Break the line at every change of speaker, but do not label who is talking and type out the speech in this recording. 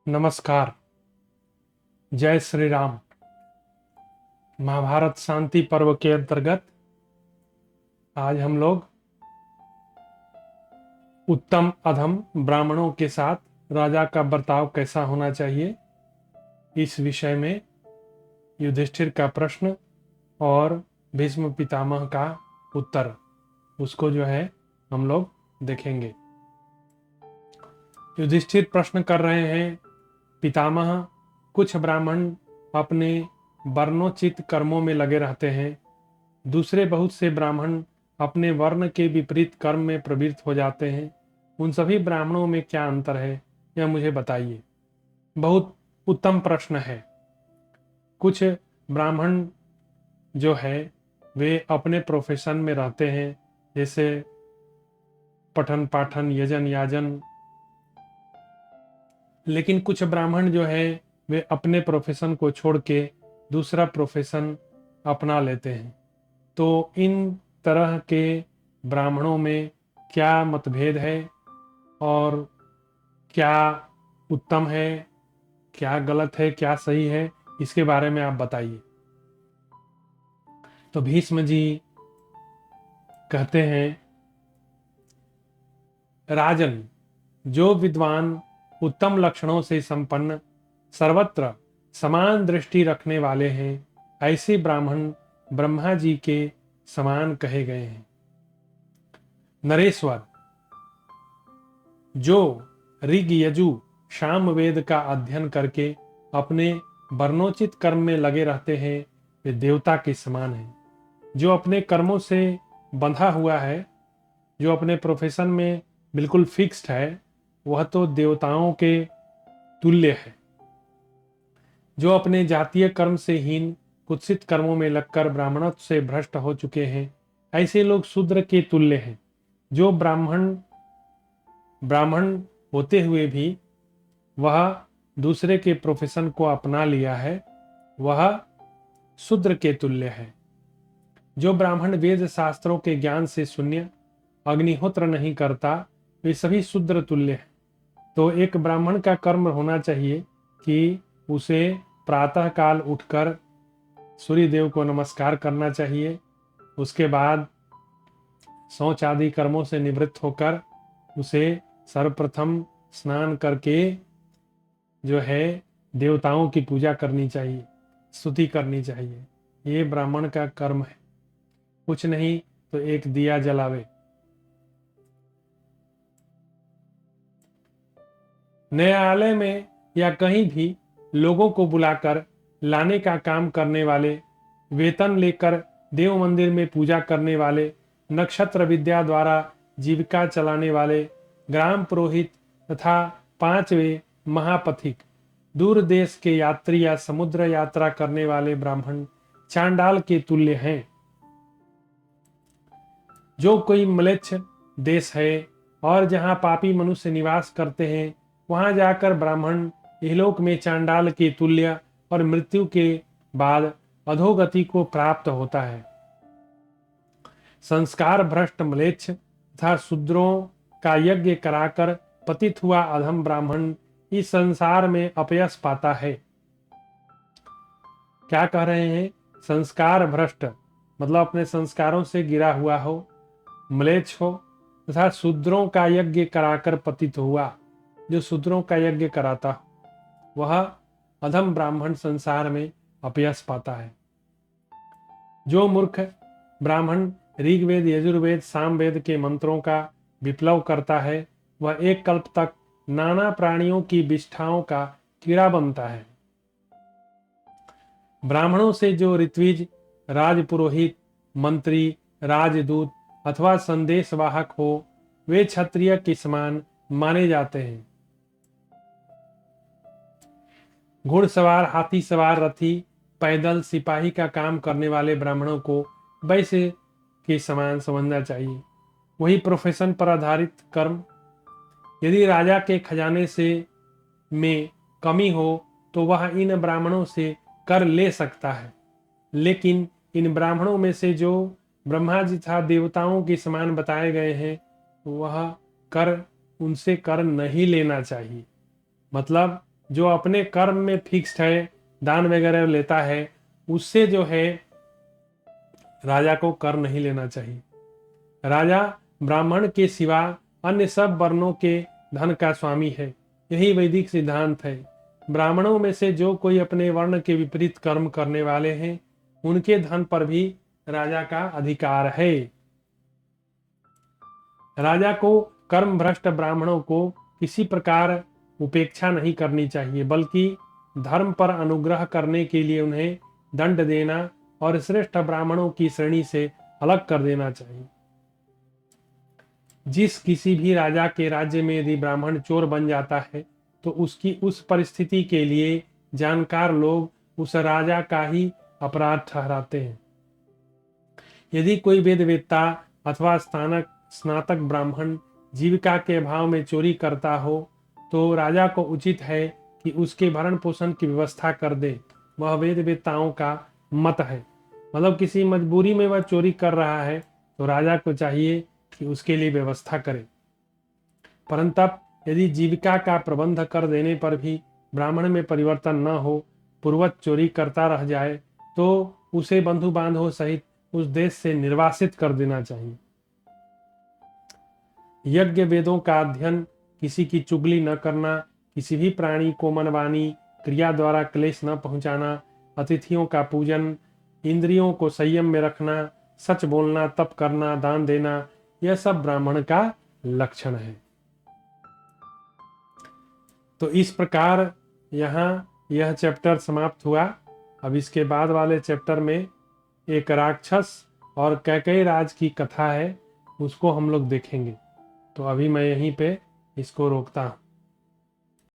नमस्कार। जय श्री राम। महाभारत शांति पर्व के अंतर्गत आज हम लोग उत्तम अधम ब्राह्मणों के साथ राजा का बर्ताव कैसा होना चाहिए, इस विषय में युधिष्ठिर का प्रश्न और भीष्म पितामह का उत्तर, उसको हम लोग देखेंगे। युधिष्ठिर प्रश्न कर रहे हैं, पितामह, कुछ ब्राह्मण अपने वर्णोचित कर्मों में लगे रहते हैं, दूसरे बहुत से ब्राह्मण अपने वर्ण के विपरीत कर्म में प्रवृत्त हो जाते हैं। उन सभी ब्राह्मणों में क्या अंतर है, यह मुझे बताइए। बहुत उत्तम प्रश्न है। कुछ ब्राह्मण वे अपने प्रोफेशन में रहते हैं, जैसे पठन पाठन यजन याजन, लेकिन कुछ ब्राह्मण वे अपने प्रोफेशन को छोड़ के दूसरा प्रोफेशन अपना लेते हैं। तो इन तरह के ब्राह्मणों में क्या मतभेद है और क्या उत्तम है, क्या गलत है, क्या सही है, इसके बारे में आप बताइए। तो भीष्म जी कहते हैं, राजन, जो विद्वान उत्तम लक्षणों से संपन्न, सर्वत्र समान दृष्टि रखने वाले हैं, ऐसे ब्राह्मण ब्रह्मा जी के समान कहे गए हैं। नरेश्वर, जो ऋग यजु साम वेद का अध्ययन करके अपने वर्णोचित कर्म में लगे रहते हैं, वे देवता के समान हैं। जो अपने कर्मों से बंधा हुआ है, जो अपने प्रोफेशन में बिल्कुल फिक्स्ड है, वह तो देवताओं के तुल्य है। जो अपने जातीय कर्म से हीन कुत्सित कर्मों में लगकर ब्राह्मणत्व से भ्रष्ट हो चुके हैं, ऐसे लोग शूद्र के तुल्य हैं। जो ब्राह्मण होते हुए भी वह दूसरे के प्रोफेशन को अपना लिया है, वह शूद्र के तुल्य है। जो ब्राह्मण वेद शास्त्रों के ज्ञान से शून्य, अग्निहोत्र नहीं करता, वे सभी शूद्र तुल्य हैं। तो एक ब्राह्मण का कर्म होना चाहिए कि उसे प्रातः काल उठकर सूर्य देव को नमस्कार करना चाहिए। उसके बाद शौच आदि कर्मों से निवृत्त होकर उसे सर्वप्रथम स्नान करके देवताओं की पूजा करनी चाहिए, स्तुति करनी चाहिए। ये ब्राह्मण का कर्म है। कुछ नहीं तो एक दिया जलावे। न्यायालय में या कहीं भी लोगों को बुलाकर लाने का काम करने वाले, वेतन लेकर देव मंदिर में पूजा करने वाले, नक्षत्र विद्या द्वारा जीविका चलाने वाले, ग्राम पुरोहित तथा 5वें महापथिक, दूर देश के यात्री या समुद्र यात्रा करने वाले ब्राह्मण चांडाल के तुल्य हैं। जो कोई म्लेच्छ देश है और जहां पापी मनुष्य निवास करते हैं, वहां जाकर ब्राह्मण इहलोक में चांडाल के तुल्य और मृत्यु के बाद अधोगति को प्राप्त होता है। संस्कार भ्रष्ट म्लेच्छ तथा शूद्रों का यज्ञ कराकर पतित हुआ अधम ब्राह्मण इस संसार में अपयश पाता है। क्या कह रहे हैं? संस्कार भ्रष्ट मतलब अपने संस्कारों से गिरा हुआ हो, म्लेच्छ हो तथा शूद्रों का यज्ञ कराकर पतित हुआ। जो शूद्रों का यज्ञ कराता हो, वह अधम ब्राह्मण संसार में अपयश पाता है। जो मूर्ख ब्राह्मण ऋग्वेद यजुर्वेद सामवेद के मंत्रों का विप्लव करता है, वह एक कल्प तक नाना प्राणियों की विष्ठाओं का कीड़ा बनता है। ब्राह्मणों से जो ऋत्विज, राजपुरोहित, मंत्री, राजदूत अथवा संदेशवाहक हो, वे क्षत्रिय के समान माने जाते हैं। घुड़सवार, हाथी सवार, रथी, पैदल, सिपाही का काम करने वाले ब्राह्मणों को वैसे के समान समझना चाहिए। वही प्रोफेशन पर आधारित कर्म। यदि राजा के खजाने से में कमी हो तो वह इन ब्राह्मणों से कर ले सकता है, लेकिन इन ब्राह्मणों में से जो ब्रह्मा जी तथा देवताओं के समान बताए गए हैं, वह कर उनसे कर नहीं लेना चाहिए। मतलब जो अपने कर्म में फिक्स्ड है, दान वगैरह लेता है, उससे जो है राजा को कर नहीं लेना चाहिए। राजा ब्राह्मण के सिवा अन्य सब वर्णों के धन का स्वामी है, यही वैदिक सिद्धांत है। ब्राह्मणों में से जो कोई अपने वर्ण के विपरीत कर्म करने वाले हैं, उनके धन पर भी राजा का अधिकार है। राजा को कर्म भ्रष्ट ब्राह्मणों को किसी प्रकार उपेक्षा नहीं करनी चाहिए, बल्कि धर्म पर अनुग्रह करने के लिए उन्हें दंड देना और श्रेष्ठ ब्राह्मणों की श्रेणी से अलग कर देना चाहिए। जिस किसी भी राजा के राज्य में यदि ब्राह्मण चोर बन जाता है, तो उसकी उस परिस्थिति के लिए जानकार लोग उस राजा का ही अपराध ठहराते हैं। यदि कोई वेदवेत्ता अथवा स्नातक ब्राह्मण जीविका के अभाव में चोरी करता हो, तो राजा को उचित है कि उसके भरण पोषण की व्यवस्था कर दे। वह वेदवेत्ताओं का मत है। मतलब किसी मजबूरी में वह चोरी कर रहा है, तो राजा को चाहिए कि उसके लिए व्यवस्था करे। परंतु यदि जीविका का प्रबंध कर देने पर भी ब्राह्मण में परिवर्तन न हो, पूर्वज चोरी करता रह जाए, तो उसे बंधु बांधवों सहित उस देश से निर्वासित कर देना चाहिए। यज्ञ वेदों का अध्ययन, किसी की चुगली न करना, किसी भी प्राणी को मनवानी क्रिया द्वारा क्लेश न पहुंचाना, अतिथियों का पूजन, इंद्रियों को संयम में रखना, सच बोलना, तप करना, दान देना, यह सब ब्राह्मण का लक्षण है। तो इस प्रकार यहाँ यह चैप्टर समाप्त हुआ। अब इसके बाद वाले चैप्टर में एक राक्षस और कैकेयी राज की कथा है, उसको हम लोग देखेंगे। तो अभी मैं यहीं पे इसको रोकता हूँ।